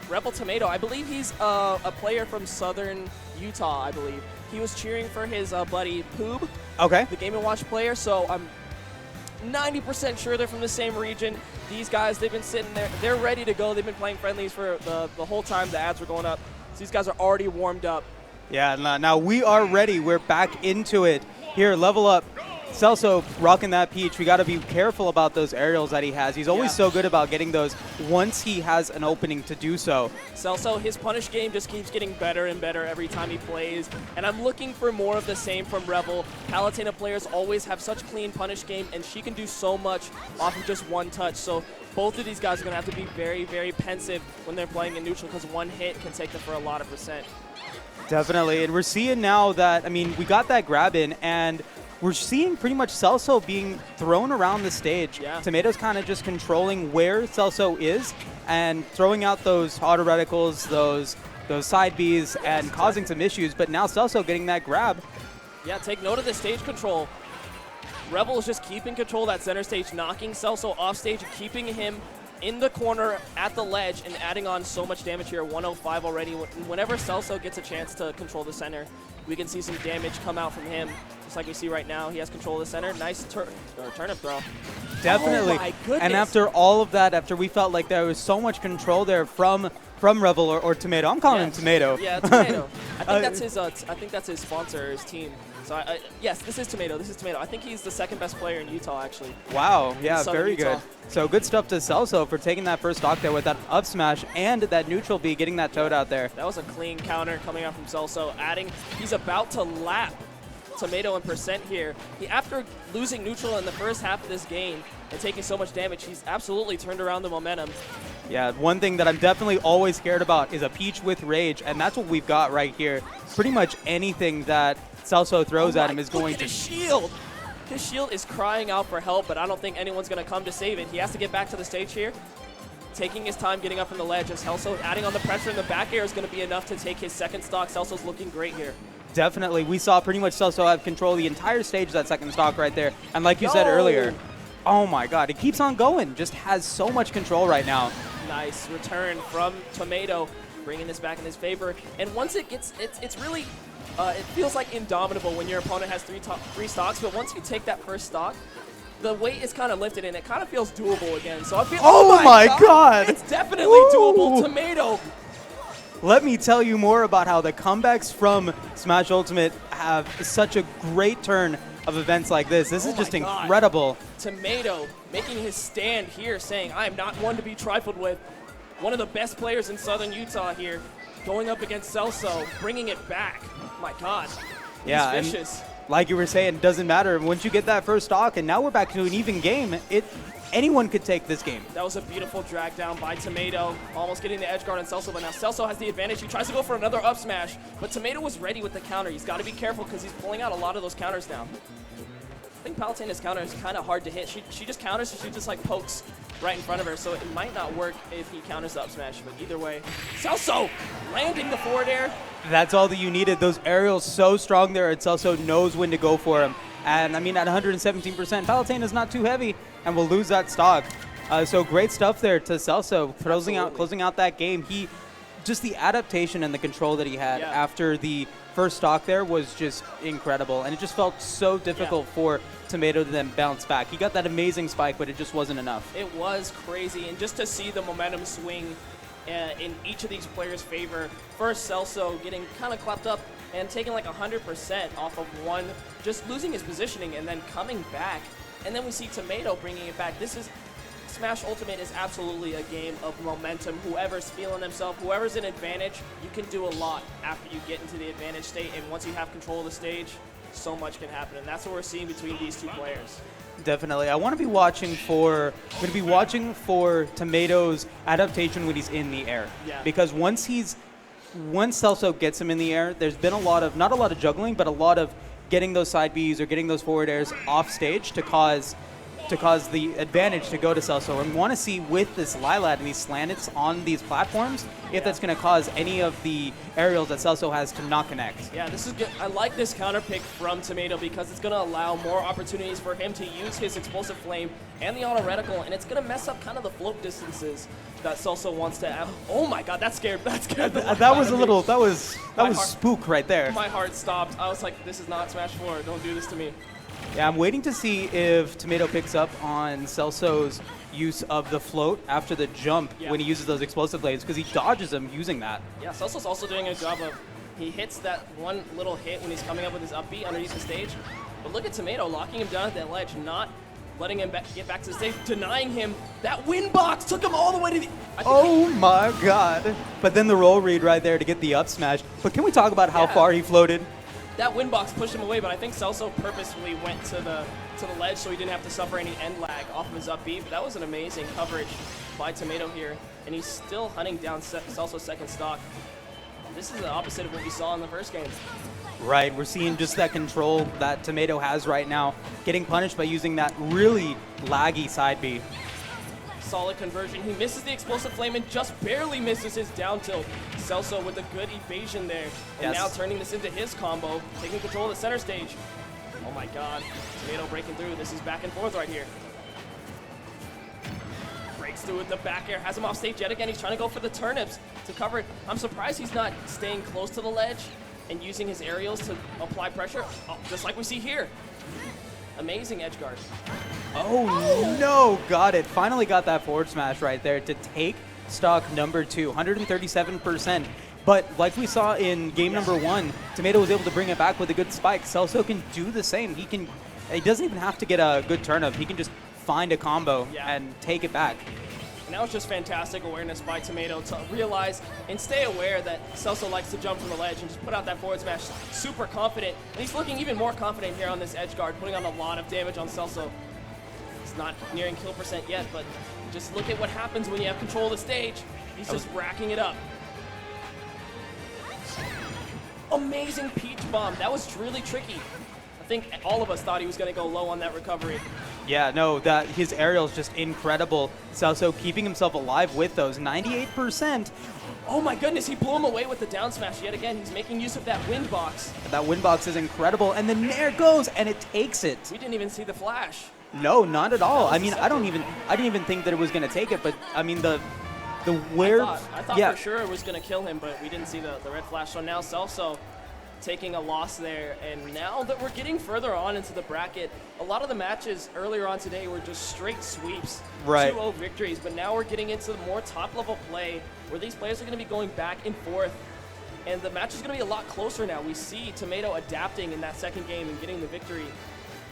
Rebel Tomato, I believe he's a player from Southern Utah, I believe. He was cheering for his buddy Poob, the Game & Watch player, so I'm 90% sure they're from the same region. These guys, they've been sitting there. They're ready to go. They've been playing friendlies for the whole time the ads were going up. So these guys are already warmed up. Yeah, now we are ready. We're back into it. Here, level up. Celso rocking that peach. We got to be careful about those aerials that he has. He's always so good about getting those once he has an opening to do so. Celso, his punish game just keeps getting better and better every time he plays, and I'm looking for more of the same from Rebel. Palutena players always have such clean punish game, and she can do so much off of just one touch. So both of these guys are going to have to be very, very pensive when they're playing in neutral because one hit can take them for a lot of percent. Definitely, and we're seeing now that, I mean, we got that grab in, and we're seeing pretty much Celso being thrown around the stage. Yeah. Tomato's kind of just controlling where Celso is and throwing out those auto reticles, those side Bs, and causing some issues. But now Celso getting that grab. Yeah, take note of the stage control. Rebel is just keeping control of that center stage, knocking Celso off stage, and keeping him in the corner at the ledge and adding on so much damage here, 105 already. Whenever Celso gets a chance to control the center, we can see some damage come out from him, just like we see right now. He has control of the center. Nice turnip throw. Definitely. Oh my goodness. And after all of that, after we felt like there was so much control there from Rebel or Tomato. I'm calling him Tomato. Yeah, Tomato. I think that's his. I think that's his sponsor, his team. So yes, this is Tomato. This is Tomato. I think he's the second best player in Utah, actually. Wow. Yeah, very Utah. good. So good stuff to Celso for taking that first stock there with that up smash and that neutral B, getting that toad out there. That was a clean counter coming out from Celso. He's about to lap Tomato in percent here. After losing neutral in the first half of this game and taking so much damage, he's absolutely turned around the momentum. Yeah, one thing that I'm definitely always scared about is a peach with rage, and that's what we've got right here. Pretty much anything that Celso throws at him is going to... His shield! His shield is crying out for help, but I don't think anyone's going to come to save it. He has to get back to the stage here. Taking his time getting up from the ledge, as Celso adding on the pressure in the back air is going to be enough to take his second stock. Celso's looking great here. Definitely. We saw pretty much Celso have control of the entire stage, that second stock right there. And like you said earlier, oh my god, it keeps on going. Just has so much control right now. Nice return from Tomato, bringing this back in his favor. And once it gets, it's really, it feels like indomitable when your opponent has three stocks, but once you take that first stock, the weight is kind of lifted and it kind of feels doable again. So I feel, oh my god! It's definitely doable. Tomato. Let me tell you more about how the comebacks from Smash Ultimate have such a great turn of events like this. This is just incredible. Tomato making his stand here, saying, I am not one to be trifled with. One of the best players in Southern Utah here, going up against Celso, bringing it back. My god. Yeah, he's vicious. Like you were saying, it doesn't matter. Once you get that first stock, and now we're back to an even game, anyone could take this game. That was a beautiful drag down by Tomato, almost getting the edge guard on Celso, but now Celso has the advantage. He tries to go for another up smash, but Tomato was ready with the counter. He's got to be careful because he's pulling out a lot of those counters now. I think Palutena's counter is kind of hard to hit. She just counters, she just like pokes right in front of her, so it might not work if he counters the up smash, but either way. Celso landing the forward air. That's all that you needed. Those aerials so strong there, and Celso knows when to go for him. And I mean, at 117%, Palutena's not too heavy, and will lose that stock. So great stuff there to Celso, closing out that game. Just the adaptation and the control that he had after the first stock there was just incredible, and it just felt so difficult for Tomato to then bounce back. He got that amazing spike, but it just wasn't enough. It was crazy, and just to see the momentum swing in each of these players' favor. First, Celso getting kind of clapped up and taking like 100% off of one, just losing his positioning and then coming back. And then we see Tomato bringing it back. Smash Ultimate is absolutely a game of momentum. Whoever's feeling himself, whoever's in advantage, you can do a lot after you get into the advantage state. And once you have control of the stage, so much can happen. And that's what we're seeing between these two players. Definitely. I want to be watching for Tomato's adaptation when he's in the air. Yeah. Because once Celso gets him in the air, there's been not a lot of juggling, but a lot of getting those side Bs or getting those forward airs off stage to cause to cause the advantage to go to Celso. And we want to see with this Lilat and these slanteds on these platforms if that's going to cause any of the aerials that Celso has to not connect. Yeah, this is good. I like this counter pick from Tomato because it's going to allow more opportunities for him to use his explosive flame and the auto reticle, and it's going to mess up kind of the float distances that Celso wants to have. Oh my God, that scared that was a little, that was spook right there. My heart stopped. I was like, this is not Smash 4. Don't do this to me. Yeah, I'm waiting to see if Tomato picks up on Celso's use of the float after the jump when he uses those explosive blades, because he dodges them using that. Yeah, Celso's also doing a job of, he hits that one little hit when he's coming up with his up B underneath the stage. But look at Tomato locking him down at that ledge, not letting him get back to the stage, denying him. That win box took him all the way to the... Oh my God. But then the roll read right there to get the up smash. But can we talk about how far he floated? That win box pushed him away, but I think Celso purposefully went to the ledge so he didn't have to suffer any end lag off of his up B. But that was an amazing coverage by Tomato here, and he's still hunting down Celso's second stock. This is the opposite of what we saw in the first game. Right, we're seeing just that control that Tomato has right now, getting punished by using that really laggy side B. Solid conversion. He misses the explosive flame and just barely misses his down tilt. Celso with a good evasion there. And now turning this into his combo, taking control of the center stage. Oh my God. Tomato breaking through. This is back and forth right here. Breaks through with the back air. Has him off stage yet again. He's trying to go for the turnips to cover it. I'm surprised he's not staying close to the ledge and using his aerials to apply pressure. Oh, just like we see here. Amazing edge guard. Oh no, got it. Finally got that forward smash right there to take stock number 2, 137%. But like we saw in game number 1, Tomato was able to bring it back with a good spike. Celso can do the same. He doesn't even have to get a good turnip. He can just find a combo and take it back. And that was just fantastic awareness by Tomato to realize and stay aware that Celso likes to jump from the ledge and just put out that forward smash. Super confident. And he's looking even more confident here on this edge guard, putting on a lot of damage on Celso. He's not nearing kill percent yet, but just look at what happens when you have control of the stage. He's just racking it up. Amazing peach bomb. That was really tricky. I think all of us thought he was going to go low on that recovery. Yeah, no, his aerial is just incredible. Celso keeping himself alive with those 98%. Oh my goodness, he blew him away with the down smash yet again. He's making use of that wind box. That wind box is incredible, and then there it goes, and it takes it. We didn't even see the flash. No, not at all. I mean, I didn't even think that it was going to take it, but I mean the where. I thought for sure it was going to kill him, but we didn't see the red flash. So now Celso taking a loss there, and now that we're getting further on into the bracket, a lot of the matches earlier on today were just straight sweeps, 2-0 victories, but now we're getting into the more top-level play where these players are going to be going back and forth, and the match is going to be a lot closer now. We see Tomato adapting in that second game and getting the victory,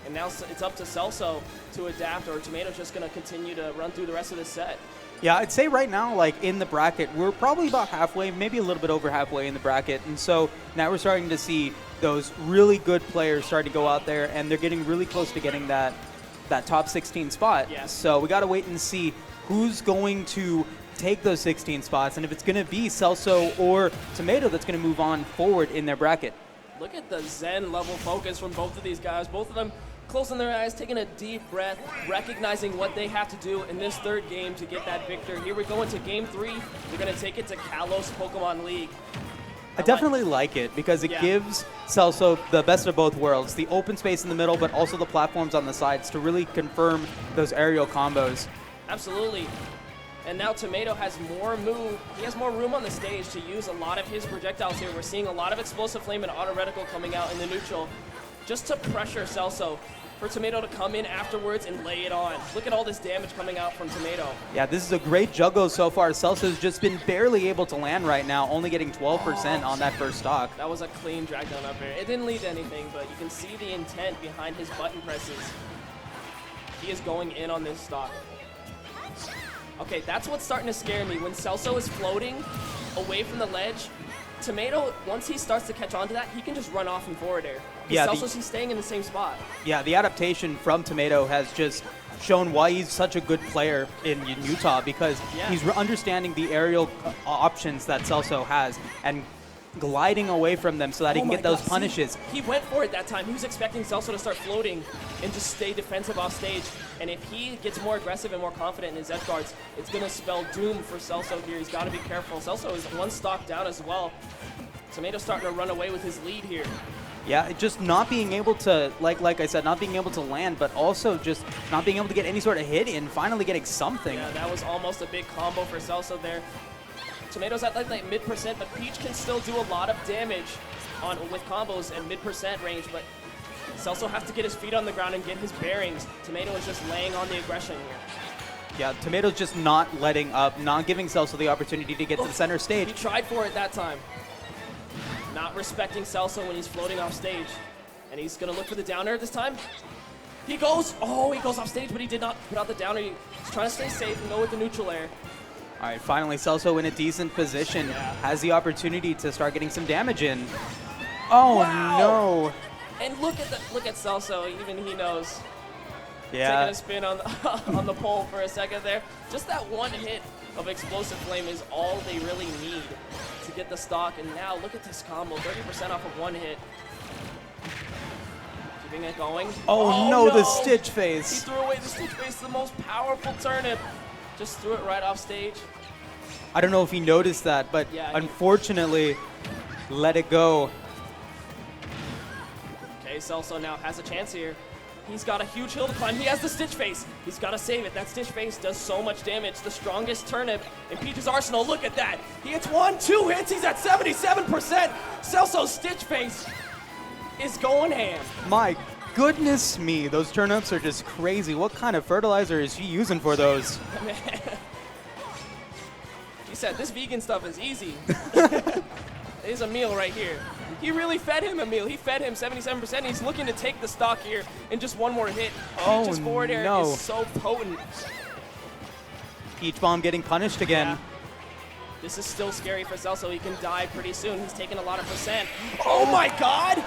and now it's up to Celso to adapt, or Tomato's just going to continue to run through the rest of this set. Yeah, I'd say right now, like in the bracket, we're probably about halfway, maybe a little bit over halfway in the bracket. And so now we're starting to see those really good players start to go out there, and they're getting really close to getting that top 16 spot. Yes. So we got to wait and see who's going to take those 16 spots, and if it's going to be Celso or Tomato that's going to move on forward in their bracket. Look at the Zen level focus from both of these guys. Both of them closing their eyes, taking a deep breath, recognizing what they have to do in this third game to get that victory. Here we go into game 3. We're going to take it to Kalos Pokemon League. I definitely like it because it gives Celso the best of both worlds, the open space in the middle, but also the platforms on the sides to really confirm those aerial combos. Absolutely. And now Tomato has more move. He has more room on the stage to use a lot of his projectiles here. We're seeing a lot of explosive flame and auto reticle coming out in the neutral just to pressure Celso, for Tomato to come in afterwards and lay it on. Look at all this damage coming out from Tomato. Yeah, this is a great juggle so far. Celso's just been barely able to land right now, only getting 12% on that first stock. That was a clean drag down up air. It didn't lead to anything, but you can see the intent behind his button presses. He is going in on this stock. Okay, that's what's starting to scare me. When Celso is floating away from the ledge, Tomato, once he starts to catch on to that, he can just run off in forward air. Yeah, Celso's he's staying in the same spot. Yeah, the adaptation from Tomato has just shown why he's such a good player in Utah, because he's understanding the aerial options that Celso has and gliding away from them so that he can get those punishes. He went for it that time. He was expecting Celso to start floating and just stay defensive off stage. And if he gets more aggressive and more confident in his edge guards, it's going to spell doom for Celso here. He's got to be careful. Celso is one stock down as well. Tomato's starting to run away with his lead here. Yeah, just not being able to, like I said, not being able to land, but also just not being able to get any sort of hit in, finally getting something. Yeah, that was almost a big combo for Celso there. Tomato's at like mid-percent, but Peach can still do a lot of damage with combos and mid-percent range, but Celso has to get his feet on the ground and get his bearings. Tomato is just laying on the aggression here. Yeah, Tomato's just not letting up, not giving Celso the opportunity to get to the center stage. He tried for it that time. Not respecting Celso when he's floating off stage. And he's going to look for the down air this time. He goes off stage, but he did not put out the down air. He's trying to stay safe and go with the neutral air. All right, finally, Celso in a decent position, has the opportunity to start getting some damage in. Oh, wow. No. And look at Celso, even he knows. Yeah. Taking a spin on the, on the pole for a second there. Just that one hit of Explosive Flame is all they really need to get the stock. And now look at this combo, 30% off of one hit. Keeping it going. Oh no, the Stitch Face. He threw away the Stitch Face, the most powerful turnip. Just threw it right off stage. I don't know if he noticed that, but unfortunately, let it go. Okay, Celso now has a chance here. He's got a huge hill to climb. He has the Stitch Face. He's got to save it. That Stitch Face does so much damage. The strongest turnip in Peach's arsenal. Look at that. He hits 1-2 hits. He's at 77%. Celso's Stitch Face is going ham. My goodness me, those turnips are just crazy. What kind of fertilizer is he using for those? He said, this vegan stuff is easy. It is a meal right here. He really fed him a meal. He fed him 77%. He's looking to take the stock here in just one more hit. Peach's forward air is so potent. Peach Bomb getting punished again. Yeah. This is still scary for Celso. He can die pretty soon. He's taking a lot of percent. Oh my God!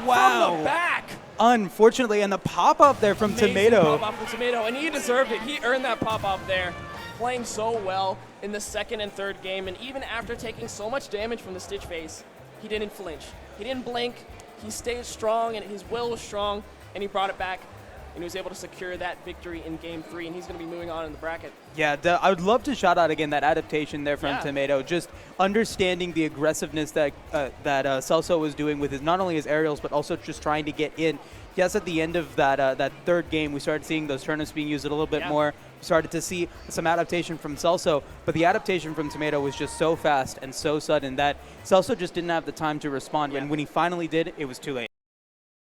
Wow. From the back! Unfortunately, and the pop-up there from Tomato. Pop-up from Tomato, and he deserved it. He earned that pop-up there. Playing so well in the second and third game, and even after taking so much damage from the Stitch Face, he didn't flinch. He didn't blink. He stayed strong, and his will was strong, and he brought it back, and he was able to secure that victory in Game 3, and he's going to be moving on in the bracket. Yeah, I would love to shout out again that adaptation there from Tomato, just understanding the aggressiveness that Celso was doing with his not only his aerials, but also just trying to get in. Yes, at the end of that third game, we started seeing those turnips being used a little bit more. We started to see some adaptation from Celso, but the adaptation from Tomato was just so fast and so sudden that Celso just didn't have the time to respond. And when he finally did, it was too late.